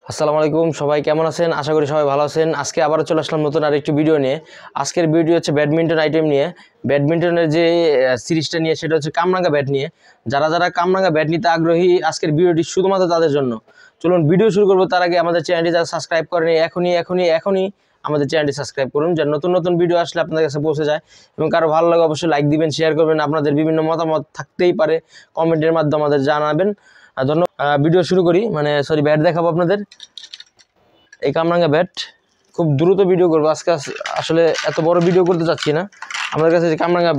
আসসালামু আলাইকুম সবাই কেমন আছেন আশা করি সবাই ভালো আছেন আজকে আবারো চলে আসলাম নতুন আরেকটি ভিডিও নিয়ে আজকের ভিডিও হচ্ছে ব্যাডমিন্টন আইটেম নিয়ে ব্যাডমিন্টনের যে সিরিজটা নিয়ে সেটা হচ্ছে কামরাঙ্গা ব্যাট নিয়ে যারা কামরাঙ্গা ব্যাট নিতে আগ্রহী আজকের ভিডিওটি শুধুমাত্র তাদের জন্য চলুন ভিডিও শুরু করব তার আগে আমাদের চ্যানেলটি যারা সাবস্ক্রাইব করেনি এখনই আমাদের চ্যানেলটি সাবস্ক্রাইব করুন যেন নতুন ভিডিও আসলে আপনাদের কাছে পৌঁছে যায় এবং কারো ভালো লাগে অবশ্যই লাইক দিবেন শেয়ার করবেন আপনাদের বিভিন্ন মতামত থাকতেই পারে কমেন্টের মাধ্যমে আমাদের জানাবেন ধন্যবাদ ভিডিও শুরু করি ব্যাট দেখাবো আপনাদের এই কামরাঙ্গা ব্যাট খুব দ্রুত ভিডিও করবো আজকে আসলে এত বড় ভিডিও করতে চাচ্ছি না আমাদের কাছে যে কামরাঙ্গা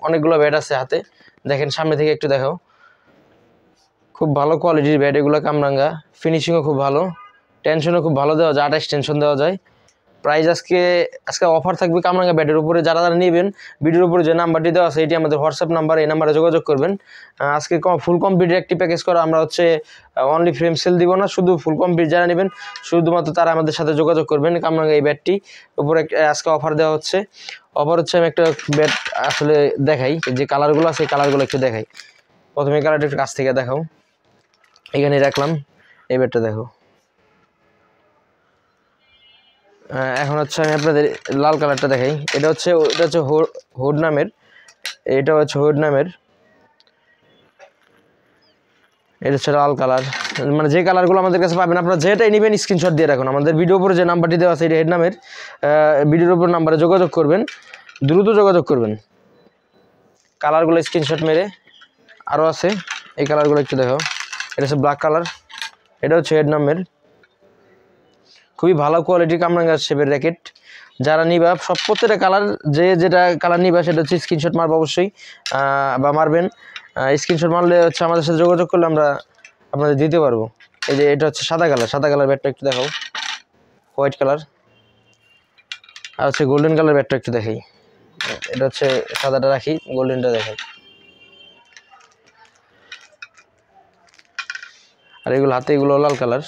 অনেকগুলো ব্যাট আছে হাতে দেখেন সামনে থেকে একটু দেখাও খুব ভালো কোয়ালিটির ব্যাট এগুলো কামরাঙ্গা ফিনিশিংও খুব ভালো টেনশনও খুব ভালো দেওয়া যায় 28 টেনশন দেওয়া যায় প্রাইস আজকে অফার থাকবে কামরাঙ্গা ব্যাটের উপরে যারা নেবেন ভিডিওর উপরে যে নাম্বারটি দেওয়া আছে এটি আমাদের হোয়াটসঅ্যাপ নাম্বার এই নাম্বারে যোগাযোগ করবেন আজকে ফুল কমপ্লিট একটি প্যাকেজ করা আমরা হচ্ছে অনলি ফ্রেম সেল দিব না শুধু ফুল কমপ্লিট যারা নেবেন শুধুমাত্র তারা আমাদের সাথে যোগাযোগ করবেন কামরাঙ্গা এই ব্যাটটি উপরে আজকে অফার দেওয়া হচ্ছে আমি একটা ব্যাট আসলে দেখাই যে কালারগুলো আছে এই কালারগুলো একটু দেখাই প্রথমে কালারটা একটু কাছ থেকে দেখাও এখানে রাখলাম এই ব্যাটটা দেখো এখন হচ্ছে আমি আপনাদের লাল কালারটা দেখাই এটা হচ্ছে হুড নামের এটা হচ্ছে লাল কালার মানে যে কালারগুলো আমাদের কাছে পাবেন আপনারা যেটাই নেবেন স্ক্রিনশট দিয়ে রাখুন আমাদের ভিডিওর উপরে যে নাম্বারটি দেওয়া আছে এটা হেড নামের ভিডিওর উপর নাম্বারে যোগাযোগ করবেন দ্রুত যোগাযোগ করবেন কালারগুলো স্ক্রিনশট মেরে আরও আছে এই কালারগুলো একটু দেখো এটা হচ্ছে ব্ল্যাক কালার এটা হচ্ছে হেড নামের খুবই ভালো কোয়ালিটির কামরাঙ্গা শেপের র্যাকেট যারা নিবা প্রত্যেকটা কালার যেটা কালার নিবা সেটা হচ্ছে স্ক্রিনশট মারবে অবশ্যই বা মারবেন স্ক্রিনশট মারলে হচ্ছে আমাদের সাথে যোগাযোগ করলে আমরা আপনাদের দিতে পারবো এই যে এটা হচ্ছে সাদা কালার ব্যাটটা একটু দেখাও হোয়াইট কালার আর হচ্ছে গোল্ডেন কালার ব্যাটটা একটু দেখাই এটা হচ্ছে সাদাটা রাখি গোল্ডেনটা দেখাই আর এগুলো হাতে এগুলো লাল কালার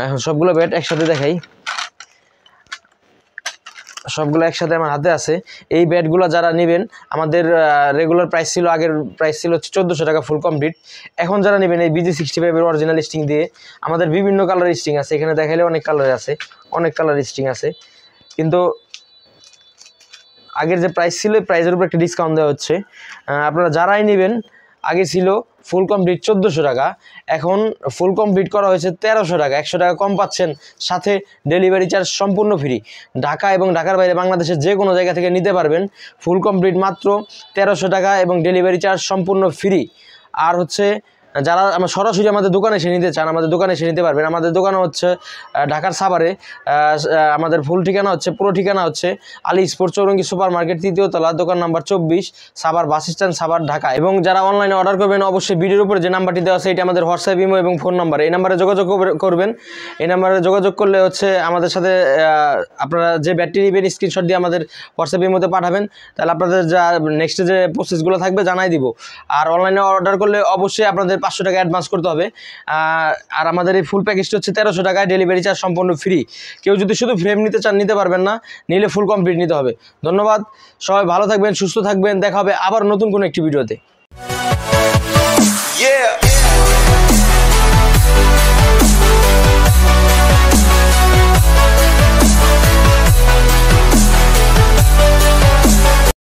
এখন সবগুলো ব্যাট একসাথে দেখাই সবগুলো একসাথে আমার হাতে আছে এই ব্যাটগুলো যারা নেবেন আমাদের রেগুলার প্রাইস ছিল আগের প্রাইস ছিল 1400 টাকা ফুল কমপ্লিট এখন যারা নেবেন এই BG65 এর অরিজিনাল স্টিং দিয়ে আমাদের বিভিন্ন কালার স্টিং আছে এখানে দেখাইলে অনেক কালার স্টিং আছে কিন্তু আগের যে প্রাইস ছিল প্রাইসের উপর একটা ডিসকাউন্ট দেওয়া হচ্ছে আপনারা যারাই নেবেন আগে ছিল ফুল কমপ্লিট 1400 টাকা এখন ফুল কমপ্লিট করা হয়েছে 1300 টাকা 100 টাকা কম পাচ্ছেন সাথে ডেলিভারি চার্জ সম্পূর্ণ ফ্রি ঢাকা এবং ঢাকার বাইরে বাংলাদেশের যে কোনো জায়গা থেকে নিতে পারবেন ফুল কমপ্লিট মাত্র 1300 টাকা এবং ডেলিভারি চার্জ সম্পূর্ণ ফ্রি আর হচ্ছে যারা সরাসরি আমাদের দোকানে এসে নিতে চান আমাদের দোকানে এসে নিতে পারবেন আমাদের দোকানে হচ্ছে ঢাকার সাভারে আমাদের পুরো ঠিকানা হচ্ছে Ali sports Chowrangi super market 3য় তলা দোকান number 24 Savar bus stand Savar Dhaka এবং যারা অনলাইনে অর্ডার করবেন অবশ্যই ভিডিওর উপরে যে নাম্বারটি দেওয়া আছে এটা আমাদের হোয়াটসঅ্যাপ ইমো এবং ফোন নাম্বার এই নাম্বারে যোগাযোগ করবেন এই নাম্বারে যোগাযোগ করলে হচ্ছে আমাদের সাথে আপনারা যে ব্যাটটি নেবেন স্ক্রিনশট দিয়ে আমাদের হোয়াটসঅ্যাপ ইমোতে পাঠাবেন তাহলে আপনাদের যা নেক্সট যে প্রসেসগুলো থাকবে জানাই দিব আর অনলাইনে অর্ডার করলে অবশ্যই আপনাদের 500 টাকা অ্যাডভান্স করতে হবে আর আমাদের এই ফুল প্যাকেজটি হচ্ছে 1300 টাকায় ডেলিভারি চার্জ সম্পূর্ণ ফ্রি কেউ যদি শুধু ফ্রেম নিতে চান নিতে পারবেন না নিলে ফুল কমপ্লিট নিতে হবে ধন্যবাদ সবাই ভালো থাকবেন সুস্থ থাকবেন দেখা হবে আবার নতুন কোনো একটি ভিডিওতে